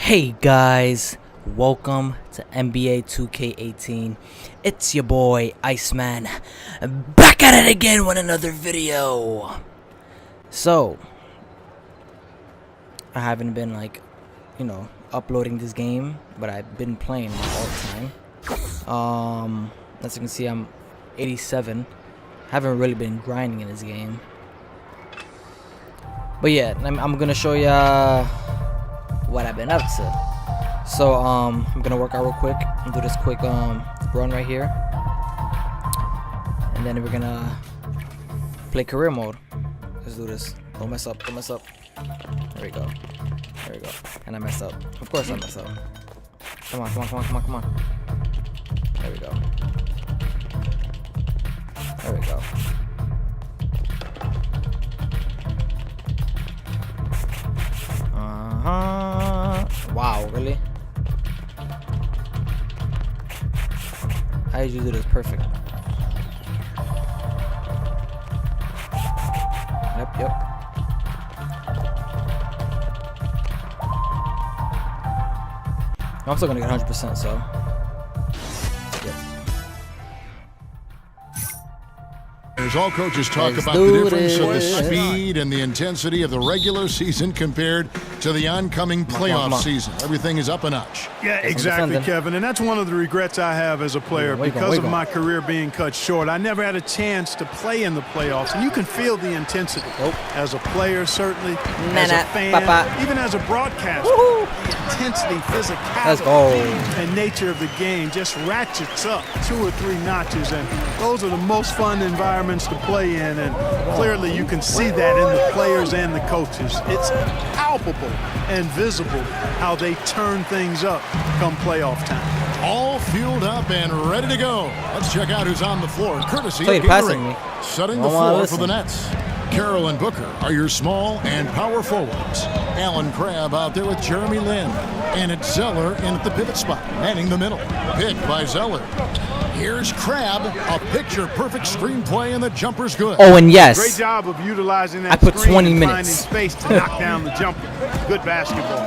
Hey guys, welcome to NBA 2K18. It's your boy Iceman, back at it again with another video. So, I haven't been uploading this game, but I've been playing it all the time. As you can see, I'm 87. Haven't really been grinding in this game. But yeah, I'm gonna show ya what I've been up to. So I'm gonna work out real quick and do this quick run right here, and then we're gonna play career mode. Let's do this. Don't mess up, don't mess up. There we go, there we go. And I messed up, of course I messed up. Come on, come on, come on, come on, come on. There we go, there we go. Wow, really? How did you do this? Perfect. Yep. I'm still gonna get 100%, so. Yep. As all coaches talk about the difference of the speed and the intensity of the regular season compared to the oncoming playoff season. Everything is up a notch. Yeah, exactly, Kevin. And that's one of the regrets I have as a player because of my career being cut short. I never had a chance to play in the playoffs, and you can feel the intensity. As a player, certainly, as a fan, even as a broadcaster. The intensity, physicality, and nature of the game just ratchets up 2 or 3 notches, and those are the most fun environments to play in, and clearly you can see that in the players and the coaches. It's palpable and visible how they turn things up come playoff time. All fueled up and ready to go. Let's check out who's on the floor, courtesy of Gatorade. Setting the floor for the Nets. Carroll and Booker are your small and power forwards. Allen Crabbe out there with Jeremy Lin. And it's Zeller in at the pivot spot, manning the middle. Picked by Zeller. Here's Crabbe, a picture-perfect screenplay, and the jumper's good. Oh, and yes, great job of utilizing that. I put 20 minutes. Finding space to knock down the jumper. Good basketball.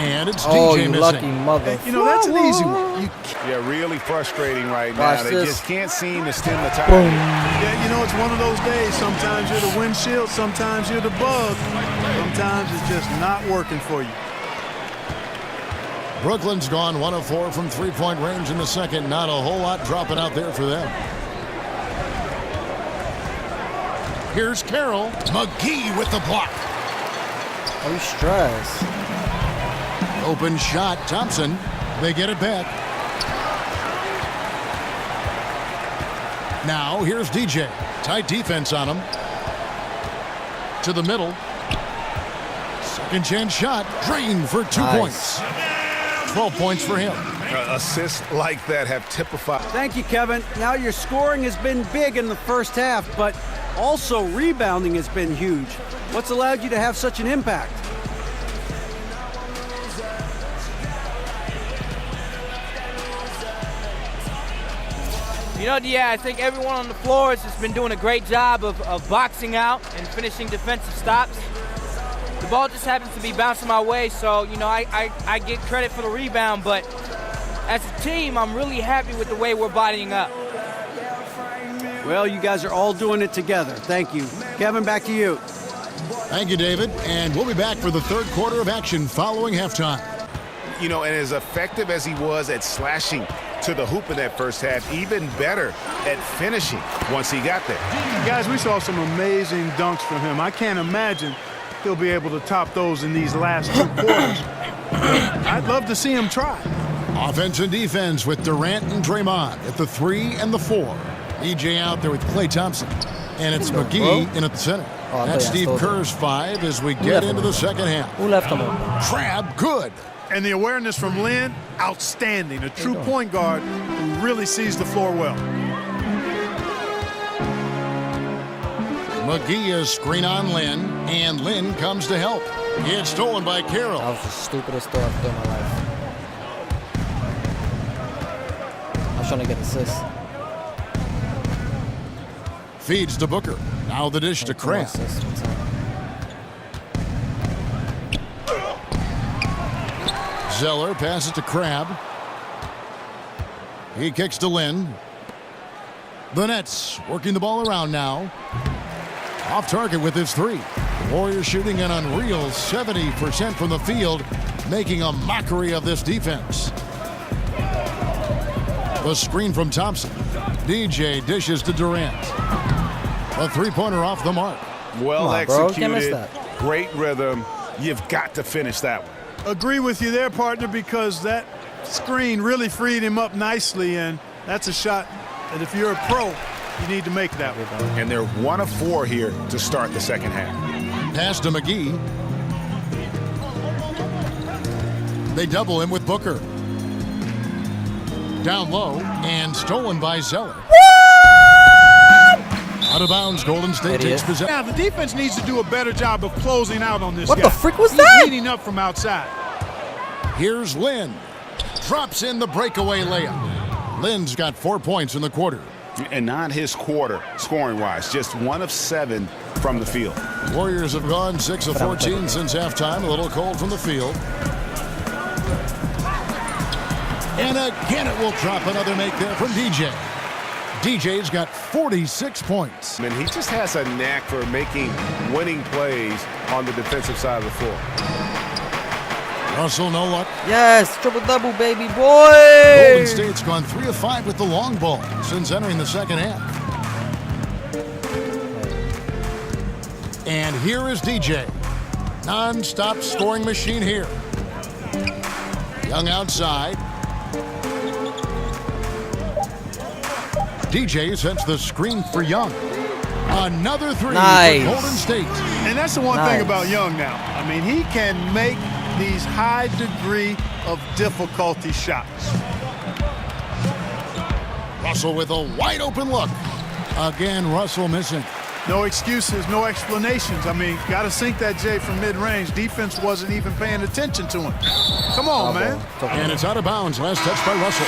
And it's DJ missing. Lucky mother. You know, that's an easy one. Yeah, really frustrating right now. They just can't seem to stem the tide. Boom. Yeah, you know, it's one of those days. Sometimes you're the windshield, sometimes you're the bug. Sometimes it's just not working for you. Brooklyn's gone 1 of 4 from three-point range in the second. Not a whole lot dropping out there for them. Here's Carroll. McGee with the block. Are you stressed? Open shot. Thompson. They get it back. Now here's DJ. Tight defense on him. To the middle. Second chance shot. Drained for 2 points. 12 points for him. Assists like that have typified. Thank you, Kevin. Now your scoring has been big in the first half, but also rebounding has been huge. What's allowed you to have such an impact? You know, yeah, I think everyone on the floor has just been doing a great job of boxing out and finishing defensive stops. The ball just happens to be bouncing my way, so, you know, I get credit for the rebound, but as a team, I'm really happy with the way we're bodying up. Well, you guys are all doing it together. Thank you. Kevin, back to you. Thank you, David. And we'll be back for the third quarter of action following halftime. You know, and as effective as he was at slashing to the hoop in that first half, even better at finishing once he got there. Guys, we saw some amazing dunks from him. I can't imagine he'll be able to top those in these last 2 quarters. I'd love to see him try. Offense and defense with Durant and Draymond at the 3 and the 4. EJ out there with Klay Thompson. And it's McGee in at the center. That's Steve Kerr's 5 as we get into the second half. Who left him? Crabbe, good. And the awareness from Lin, outstanding. A true point guard who really sees the floor well. McGee is screen on Lin, and Lin comes to help. It's stolen by Carroll. That was the stupidest throw I've done in my life. I was trying to get assists. Feeds to Booker. Now the dish to Crabbe. Zeller passes to Crab. He kicks to Lynn. The Nets working the ball around now. Off target with his 3. The Warriors shooting an unreal 70% from the field, making a mockery of this defense. The screen from Thompson. DJ dishes to Durant. A three-pointer off the mark. Well on, bro. Can't miss executed. that. Great rhythm. You've got to finish that one. Agree with you there, partner, because that screen really freed him up nicely, and that's a shot that if you're a pro, you need to make that one. And they're 1 of 4 here to start the second half. Pass to McGee. They double him with Booker. Down low and stolen by Zeller. Out of bounds, Golden State takes possession. Now, the defense needs to do a better job of closing out on this What guy. the frick was He's that? leading up from outside. Here's Lynn. Drops in the breakaway layup. Lynn's got 4 points in the quarter. And not his quarter, scoring-wise. Just 1 of 7 from the field. Warriors have gone 6 of 14 since halftime. A little cold from the field. And again, it will drop another make there from DJ. DJ's got 46 points. And he just has a knack for making winning plays on the defensive side of the floor. Russell, no luck. Yes, triple-double, baby boy. Golden State's gone 3 of 5 with the long ball since entering the second half. And here is DJ. Non-stop scoring machine here. Young outside. DJ sets the screen for Young. Another 3 Nice. for Golden State. And that's the one Nice. thing about Young now. I mean, he can make these high degree of difficulty shots. Russell with a wide open look. Again, Russell missing. No excuses, no explanations. I mean, got to sink that J from mid-range. Defense wasn't even paying attention to him. Come on, man. And it's out of bounds. Last touch by Russell.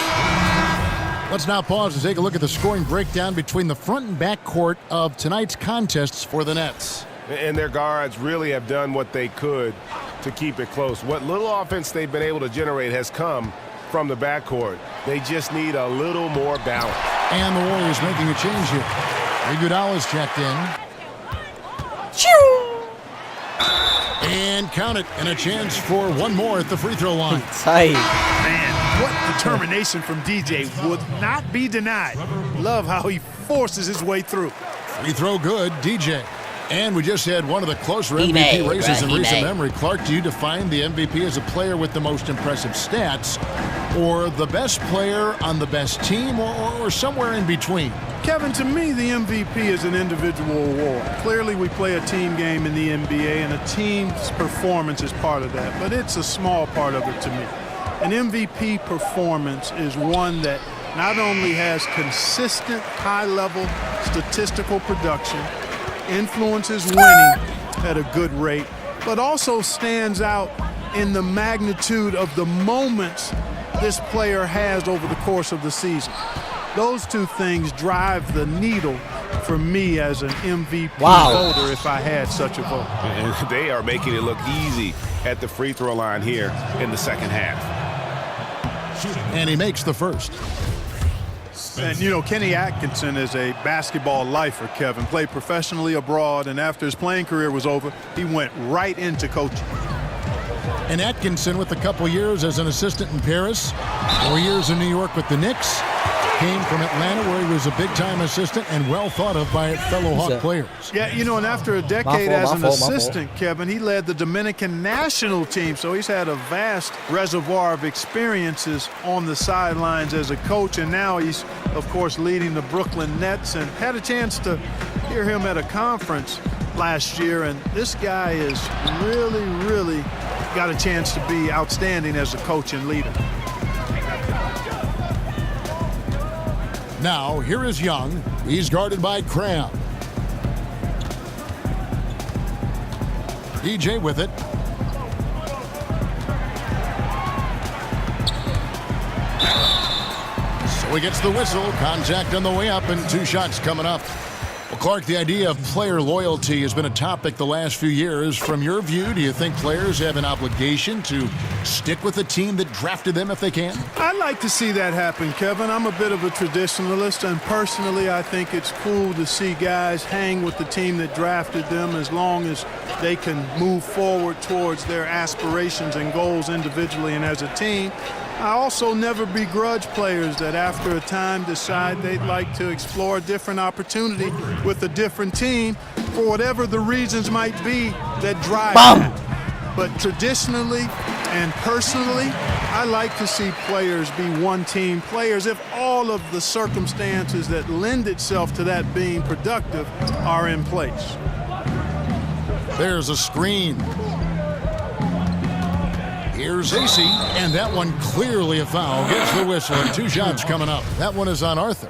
Let's now pause and take a look at the scoring breakdown between the front and back court of tonight's contests for the Nets. And their guards really have done what they could to keep it close. What little offense they've been able to generate has come from the backcourt. They just need a little more balance. And the Warriors making a change here. Iguodala's checked in. And count it. And a chance for one more at the free throw line. Tight. Man, what determination from DJ would not be denied. Love how he forces his way through. Free throw good, DJ. And we just had one of the closer MVP races in recent memory. Clark, do you define the MVP as a player with the most impressive stats, or the best player on the best team, or somewhere in between? Kevin, to me, the MVP is an individual award. Clearly, we play a team game in the NBA, and a team's performance is part of that, but it's a small part of it to me. An MVP performance is one that not only has consistent, high-level statistical production, influences winning at a good rate, but also stands out in the magnitude of the moments this player has over the course of the season. Those two things drive the needle for me as an MVP voter if I had such a vote. And they are making it look easy at the free throw line here in the second half. And he makes the first. And, you know, Kenny Atkinson is a basketball lifer, Kevin. Played professionally abroad, and after his playing career was over, he went right into coaching. And Atkinson with a couple years as an assistant in Paris, 4 years in New York with the Knicks, came from Atlanta where he was a big-time assistant and well thought of by fellow Hawk players. Yeah, you know, and after a decade as an assistant, Kevin, he led the Dominican national team, so he's had a vast reservoir of experiences on the sidelines as a coach, and now he's, of course, leading the Brooklyn Nets, and had a chance to hear him at a conference last year, and this guy is really got a chance to be outstanding as a coach and leader. Now, here is Young. He's guarded by Crab. DJ with it. So he gets the whistle. Contact on the way up and 2 shots coming up. Clark, the idea of player loyalty has been a topic the last few years. From your view, do you think players have an obligation to stick with the team that drafted them if they can? I'd like to see that happen, Kevin. I'm a bit of a traditionalist, and personally, I think it's cool to see guys hang with the team that drafted them as long as they can move forward towards their aspirations and goals individually and as a team. I also never begrudge players that after a time decide they'd like to explore a different opportunity with a different team for whatever the reasons might be that drive that. But traditionally and personally, I like to see players be one-team players if all of the circumstances that lend itself to that being productive are in place. There's a screen. Here's AC, and that one clearly a foul. Gets the whistle, and 2 shots coming up. That one is on Arthur.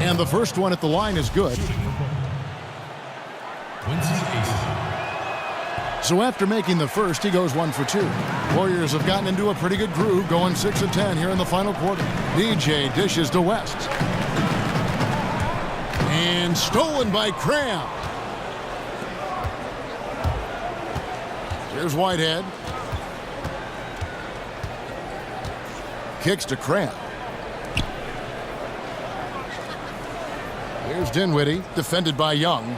And the first one at the line is good. So after making the first, he goes 1 for 2. Warriors have gotten into a pretty good groove, going 6 of 10 here in the final quarter. DJ dishes to West. And stolen by Cram. Here's Whitehead. Kicks to Cram. Here's Dinwiddie, defended by Young.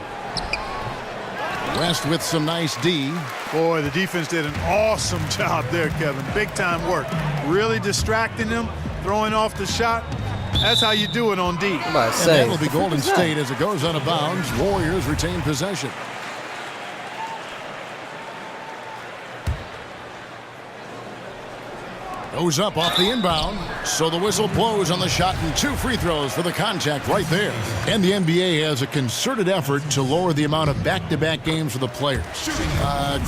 West with some nice D. Boy, the defense did an awesome job there, Kevin. Big-time work. Really distracting them, throwing off the shot. That's how you do it on D. And that will be Golden State as it goes out of bounds. Warriors retain possession. Goes up off the inbound, so the whistle blows on the shot and 2 free throws for the contact right there. And the NBA has a concerted effort to lower the amount of back-to-back games for the players.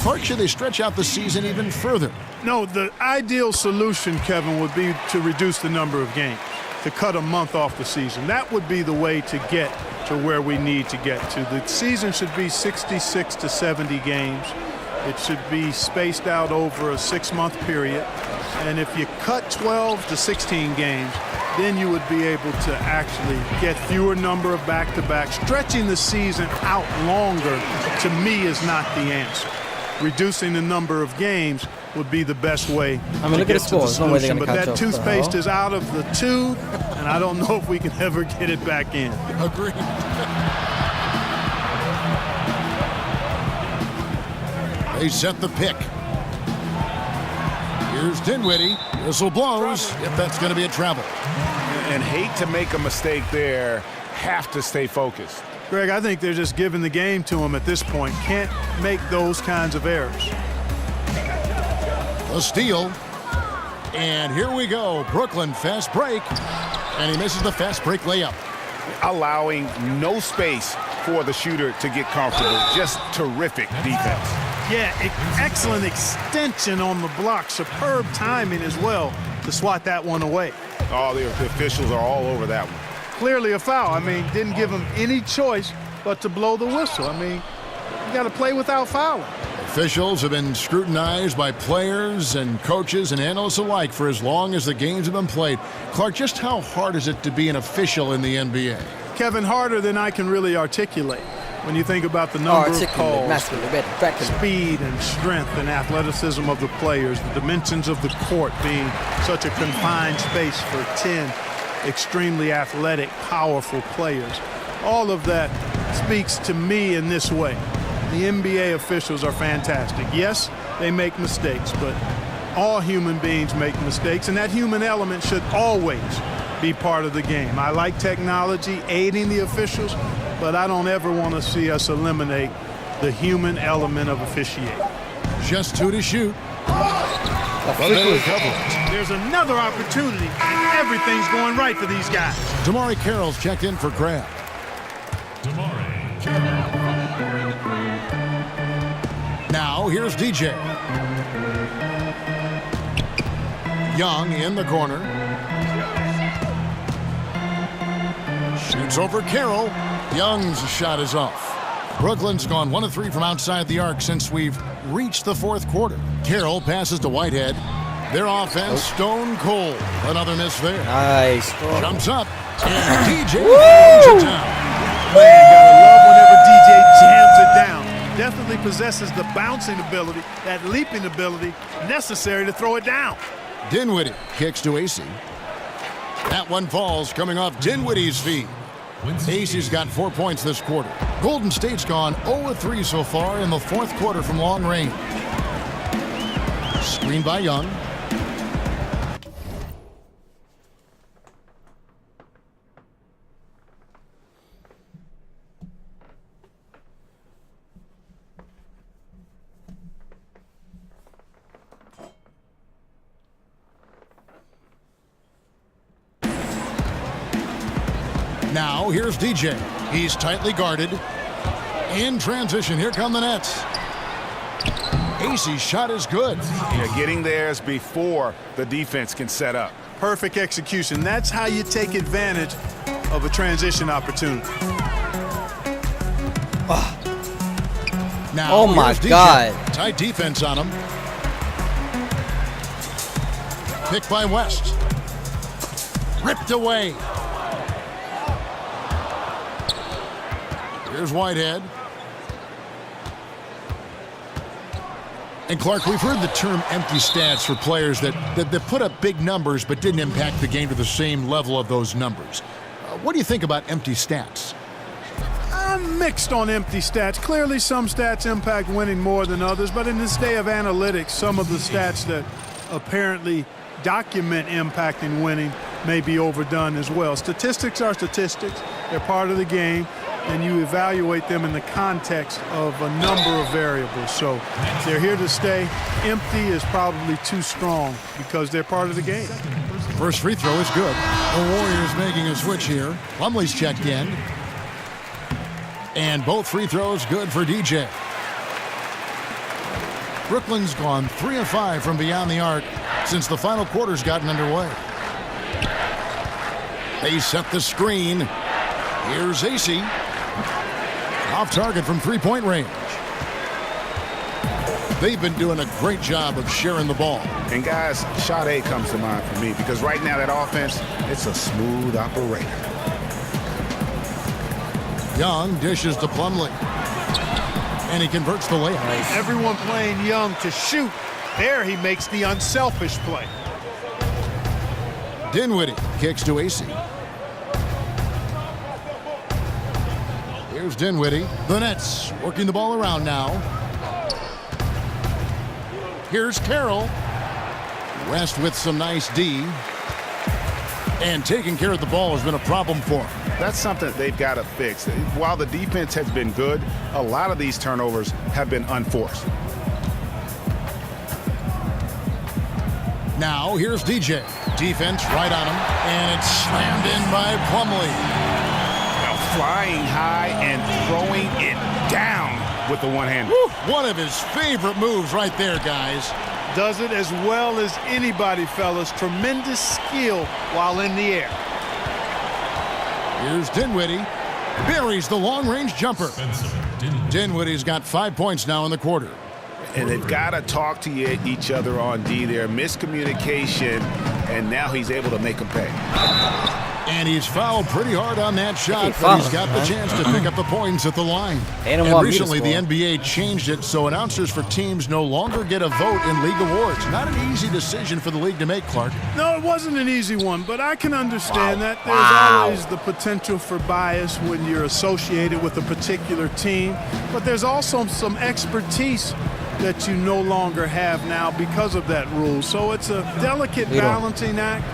Clark, should they stretch out the season even further? No, the ideal solution, Kevin, would be to reduce the number of games, to cut a month off the season. That would be the way to get to where we need to get to. The season should be 66 to 70 games. It should be spaced out over a 6-month period. And if you cut 12 to 16 games, then you would be able to actually get fewer number of back-to-back. Stretching the season out longer, to me, is not the answer. Reducing the number of games would be the best way to look get at the score. to the solution. No, but that toothpaste is out of the tube, and I don't know if we can ever get it back in. Agreed. They set the pick. Here's Dinwiddie. Whistle blows if that's going to be a travel. And hate to make a mistake there. Have to stay focused. Greg, I think they're just giving the game to him at this point. Can't make those kinds of errors. A steal. And here we go. Brooklyn fast break. And he misses the fast break layup. Allowing no space for the shooter to get comfortable. Just terrific defense. Yeah, excellent extension on the block. Superb timing as well to swat that one away. Oh, the officials are all over that one. Clearly a foul. I mean, didn't give him any choice but to blow the whistle. I mean, you got to play without fouling. Officials have been scrutinized by players and coaches and analysts alike for as long as the games have been played. Clark, just how hard is it to be an official in the NBA? Kevin, harder than I can really articulate. When you think about the number of calls, speed and strength and athleticism of the players, the dimensions of the court being such a confined space for 10 extremely athletic, powerful players, all of that speaks to me in this way. The NBA officials are fantastic. Yes, they make mistakes, but all human beings make mistakes, and that human element should always be part of the game. I like technology aiding the officials, but I don't ever want to see us eliminate the human element of officiating. Just 2 to shoot. There's another opportunity. Everything's going right for these guys. Damari Carroll's checked in for Crab. Now here's DJ. Young in the corner. Shoots over Carroll. Young's shot is off. Brooklyn's gone 1 of 3 from outside the arc since we've reached the 4th quarter. Carroll passes to Whitehead. Their offense stone cold. Another miss there. Nice. Jumps up. And DJ Man, gotta love whenever DJ jams it down. Definitely possesses the bouncing ability, that leaping ability necessary to throw it down. Dinwiddie kicks to AC. That one falls coming off Dinwiddie's feet. AC's got 4 points this quarter. Golden State's gone 0-3 so far in the fourth quarter from long range. Screen by Young. Now, here's DJ. He's tightly guarded. In transition, here come the Nets. AC's shot is good. Yeah, getting theirs before the defense can set up. Perfect execution. That's how you take advantage of a transition opportunity. Now, oh my DJ. God. Tight defense on him. Picked by West. Ripped away. Here's Whitehead. And Clark, we've heard the term empty stats for players that put up big numbers but didn't impact the game to the same level of those numbers. What do you think about empty stats? I'm mixed on empty stats. Clearly some stats impact winning more than others, but in this day of analytics, some of the stats that apparently document impacting winning may be overdone as well. Statistics are statistics. They're part of the game, and you evaluate them in the context of a number of variables. So they're here to stay. Empty is probably too strong because they're part of the game. First free throw is good. The Warriors making a switch here. Plumlee's checked in. And both free throws good for DJ. Brooklyn's gone 3 of 5 from beyond the arc since the final quarter's gotten underway. They set the screen. Here's AC. Off target from three-point range. They've been doing a great job of sharing the ball. And guys, shot A comes to mind for me because right now that offense, it's a smooth operator. Young dishes to Plumlee. And he converts the layup. Nice. Everyone playing Young to shoot. There he makes the unselfish play. Dinwiddie kicks to AC. Here's Dinwiddie. The Nets working the ball around now. Here's Carroll. West with some nice D. And taking care of the ball has been a problem for him. That's something they've got to fix. While the defense has been good, a lot of these turnovers have been unforced. Now, here's DJ. Defense right on him. And it's slammed in by Plumlee. Now flying high and throwing it down with the one-hander. One of his favorite moves right there, guys. Does it as well as anybody, fellas. Tremendous skill while in the air. Here's Dinwiddie. Buries the long-range jumper. Dinwiddie's got 5 points now in the quarter. And they've got to talk to each other on D there. Miscommunication, and now he's able to make them pay. And he's fouled pretty hard on that shot, but he's got the chance to pick up the points at the line. And recently, the NBA changed it so announcers for teams no longer get a vote in league awards. Not an easy decision for the league to make, Clark. No, it wasn't an easy one, but I can understand that. There's always the potential for bias when you're associated with a particular team, but there's also some expertise that you no longer have now because of that rule. So it's a delicate balancing act.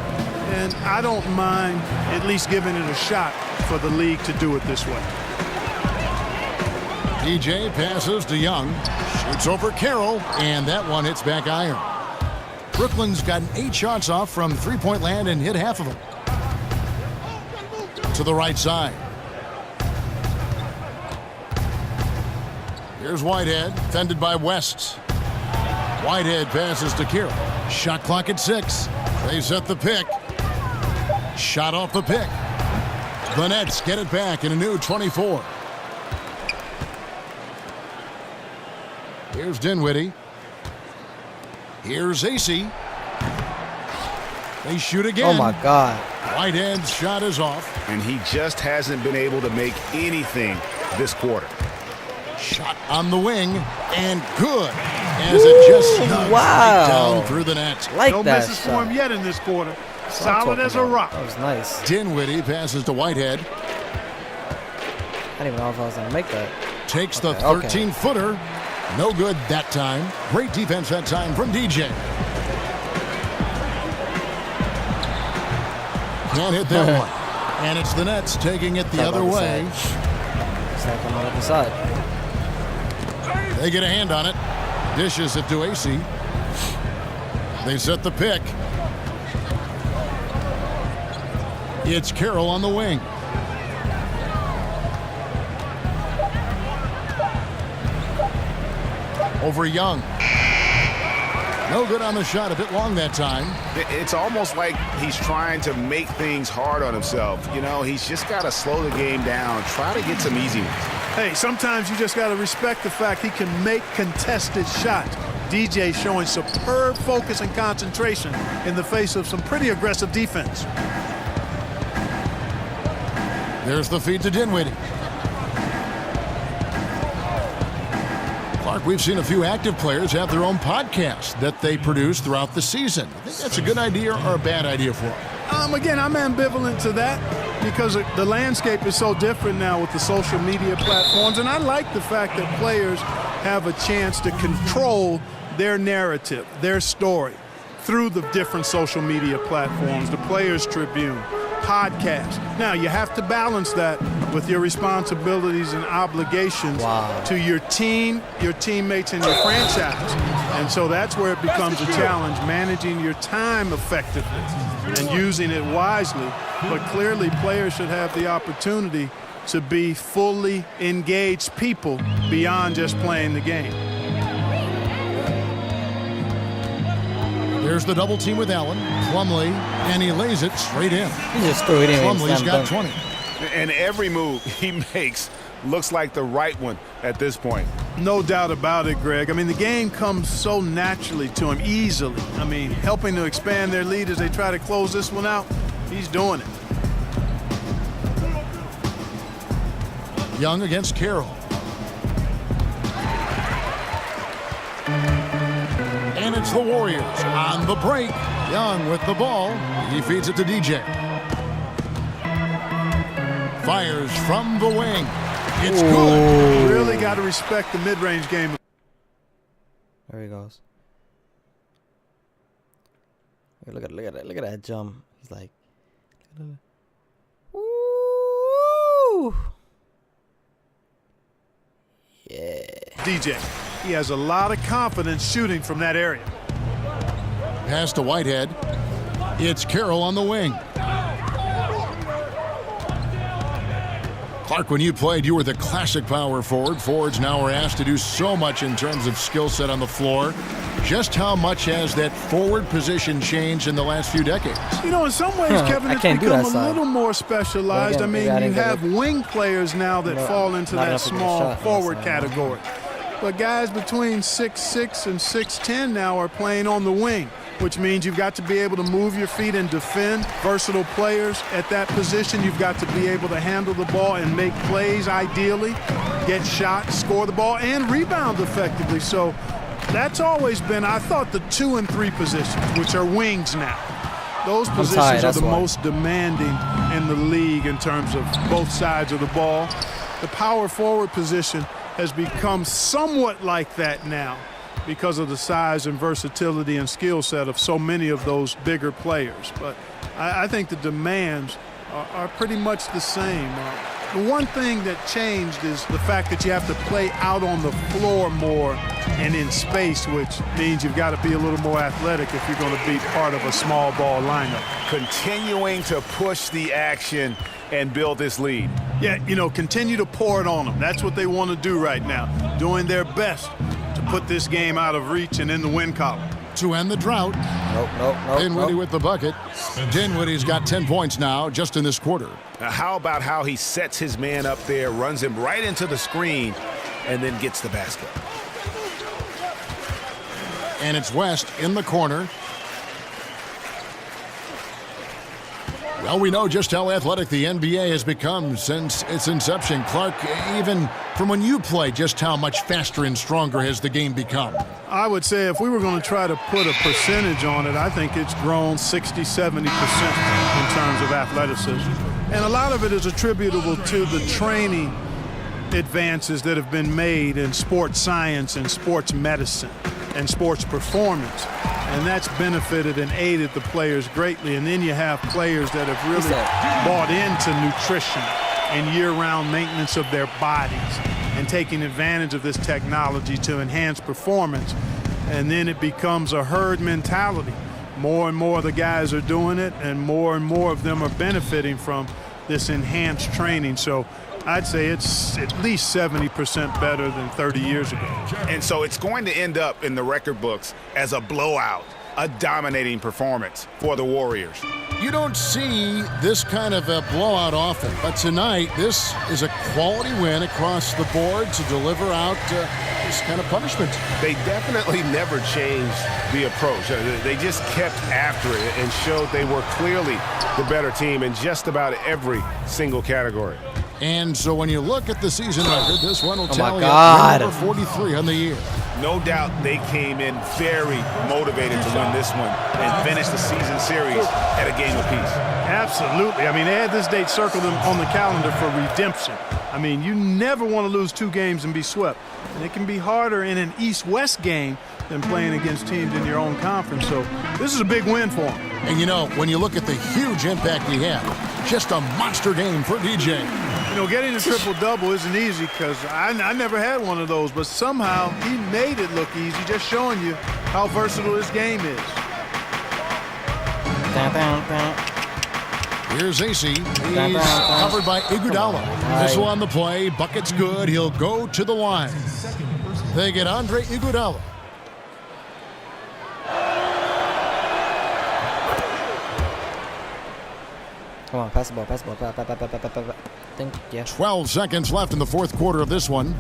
And I don't mind at least giving it a shot for the league to do it this way. DJ passes to Young. Shoots over Carroll. And that one hits back iron. Brooklyn's gotten 8 shots off from three-point land and hit half of them. To the right side. Here's Whitehead. Fended by West. Whitehead passes to Carroll. Shot clock at 6. They set the pick. Shot off the pick. The Nets get it back in a new 24. Here's Dinwiddie. Here's AC. They shoot again. Oh, my God. Whitehead's shot is off. And he just hasn't been able to make anything this quarter. Shot on the wing, and good. As it just snugs right down through the net. Like no that misses for him yet in this quarter. That's Solid as a rock. That was nice. Dinwiddie passes to Whitehead. I didn't even know if I was going to make that. Takes the 13-footer. No good that time. Great defense that time from DJ. Can't hit that one. And it's the Nets taking it the other way. It's not coming out the side. They get a hand on it. Dishes it to AC. They set the pick. It's Carroll on the wing. Over Young. No good on the shot, a bit long that time. It's almost like he's trying to make things hard on himself. You know, he's just got to slow the game down, try to get some easy ones. Hey, sometimes you just got to respect the fact he can make contested shots. DJ showing superb focus and concentration in the face of some pretty aggressive defense. There's the feed to Dinwiddie. Clark, we've seen a few active players have their own podcast that they produce throughout the season. I think that's a good idea or a bad idea for them? Again, I'm ambivalent to that because the landscape is so different now with the social media platforms. And I like the fact that players have a chance to control their narrative, their story, through the different social media platforms, the Players Tribune, podcast. Now, you have to balance that with your responsibilities and obligations to your team, your teammates, and your franchise. And so that's where it becomes a challenge, managing your time effectively and using it wisely. But clearly, players should have the opportunity to be fully engaged people beyond just playing the game. There's the double team with Allen. Plumlee, and he lays it straight in. He just threw it in. Plumlee's got 20. And every move he makes looks like the right one at this point. No doubt about it, Greg. I mean, the game comes so naturally to him, easily. I mean, helping to expand their lead as they try to close this one out, he's doing it. Young against Carroll. And it's the Warriors on the break. Young with the ball. He feeds it to DJ. Fires from the wing. It's good. Really got to respect the mid-range game. There he goes. Look at that jump. He's like, ooh. Yeah. DJ, he has a lot of confidence shooting from that area. Pass to Whitehead. It's Carroll on the wing. Clark, when you played, you were the classic power forward. Forwards now are asked to do so much in terms of skill set on the floor. Just how much has that forward position changed in the last few decades? You know, in some ways, Kevin, it's become a little more specialized. I mean, you have wing players now that fall into that small forward category. But guys between 6'6" and 6'10" now are playing on the wing, which means you've got to be able to move your feet and defend. Versatile players at that position. You've got to be able to handle the ball and make plays ideally, get shots, score the ball, and rebound effectively. So that's always been, I thought, the 2 and 3 positions, which are wings now. Those positions are the most demanding in the league in terms of both sides of the ball. The power forward position has become somewhat like that now because of the size and versatility and skill set of so many of those bigger players. But I think the demands are pretty much the same. The one thing that changed is the fact that you have to play out on the floor more and in space, which means you've got to be a little more athletic if you're going to be part of a small ball lineup. Continuing to push the action and build this lead. Yeah, you know, continue to pour it on them. That's what they want to do right now, doing their best to put this game out of reach and in the win column. To end the drought. Nope. Dinwiddie with the bucket. Dinwiddie's got 10 points now just in this quarter. Now, how about how he sets his man up there, runs him right into the screen, and then gets the basket. And it's West in the corner. Well, we know just how athletic the NBA has become since its inception. Clark, even from when you played, just how much faster and stronger has the game become? I would say if we were going to try to put a percentage on it, I think it's grown 60, 70% in terms of athleticism. And a lot of it is attributable to the training advances that have been made in sports science and sports medicine and sports performance. And that's benefited and aided the players greatly. And then you have players that have really bought into nutrition and year-round maintenance of their bodies and taking advantage of this technology to enhance performance. And then it becomes a herd mentality. More and more of the guys are doing it, and more of them are benefiting from this enhanced training. So I'd say it's at least 70% better than 30 years ago. And so it's going to end up in the record books as a blowout, a dominating performance for the Warriors. You don't see this kind of a blowout often, but tonight this is a quality win across the board to deliver out this kind of punishment. They definitely never changed the approach. They just kept after it and showed they were clearly the better team in just about every single category. And so when you look at the season record, this one will tally up number 43 on the year. No doubt they came in very motivated to win this one and finish the season series at a game apiece. Absolutely. I mean, they had this date circled on the calendar for redemption. I mean, you never want to lose 2 games and be swept. And it can be harder in an East-West game than playing against teams in your own conference. So this is a big win for them. And, you know, when you look at the huge impact he had, just a monster game for DJ. You know, getting a triple-double isn't easy because I never had one of those, but somehow he made it look easy, just showing you how versatile this game is. Here's AC. He's covered by Iguodala. Missile on the play. Bucket's good. He'll go to the line. They get Andre Iguodala. Come on, pass the ball, pass the ball. Think, yeah. 12 seconds left in the fourth quarter of this one.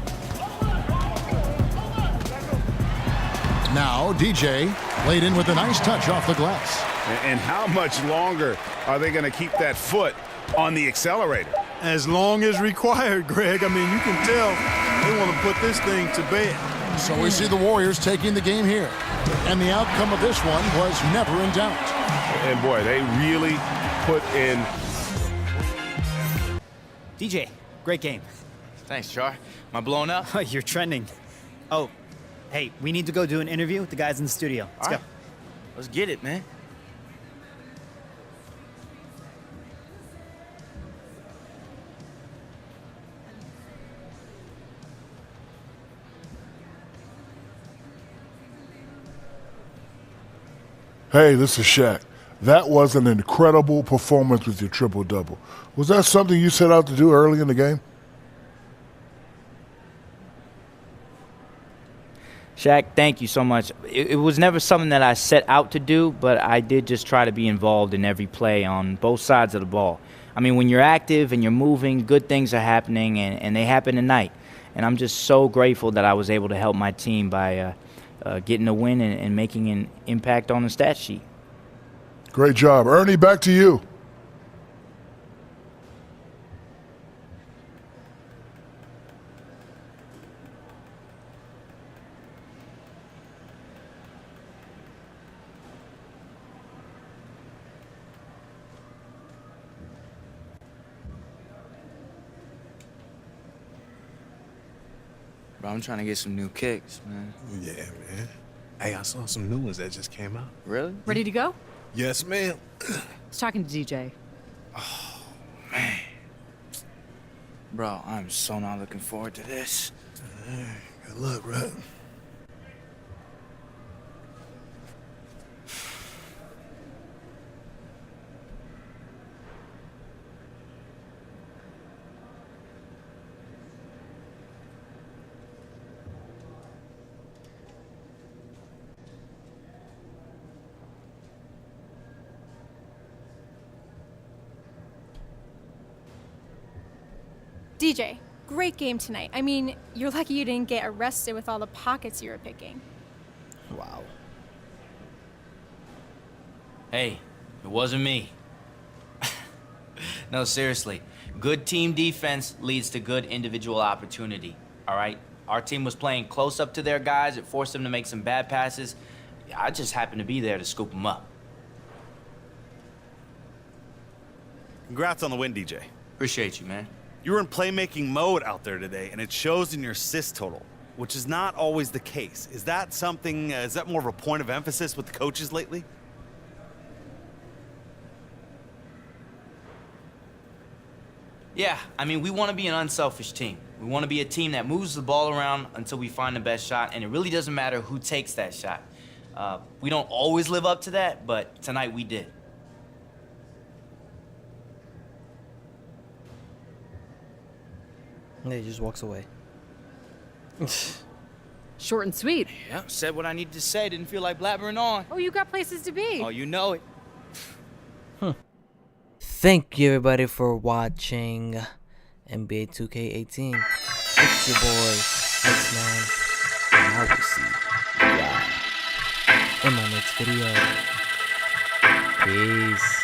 Now DJ laid in with a nice touch off the glass. And how much longer are they going to keep that foot on the accelerator? As long as required, Greg. I mean, you can tell they want to put this thing to bed. So we see the Warriors taking the game here. And the outcome of this one was never in doubt. And boy, they really put in. DJ, great game. Thanks, Char. Am I blown up? You're trending. Oh, hey, we need to go do an interview with the guys in the studio. Let's go. Let's get it, man. Hey, this is Shaq. That was an incredible performance with your triple-double. Was that something you set out to do early in the game? Shaq, thank you so much. It was never something that I set out to do, but I did just try to be involved in every play on both sides of the ball. I mean, when you're active and you're moving, good things are happening, and they happen tonight. And I'm just so grateful that I was able to help my team by getting a win and making an impact on the stat sheet. Great job. Ernie, back to you. Bro, I'm trying to get some new kicks, man. Yeah, man. Hey, I saw some new ones that just came out. Really? Ready to go? Yes, ma'am. I was talking to DJ. Oh, man. Bro, I'm so not looking forward to this. Good luck, bro. DJ, great game tonight. I mean, you're lucky you didn't get arrested with all the pockets you were picking. Wow. Hey, it wasn't me. No, seriously. Good team defense leads to good individual opportunity, all right? Our team was playing close up to their guys. It forced them to make some bad passes. I just happened to be there to scoop them up. Congrats on the win, DJ. Appreciate you, man. You were in playmaking mode out there today, and it shows in your assist total, which is not always the case. Is that something, is that more of a point of emphasis with the coaches lately? Yeah, I mean, we want to be an unselfish team. We want to be a team that moves the ball around until we find the best shot, and it really doesn't matter who takes that shot. We don't always live up to that, but tonight we did. And he just walks away. Short and sweet. Yeah, said what I needed to say. Didn't feel like blabbering on. Oh, you got places to be. Oh, you know it. Thank you everybody for watching NBA 2K18. It's your boy, Iceman. And I will see you in my next video. Peace.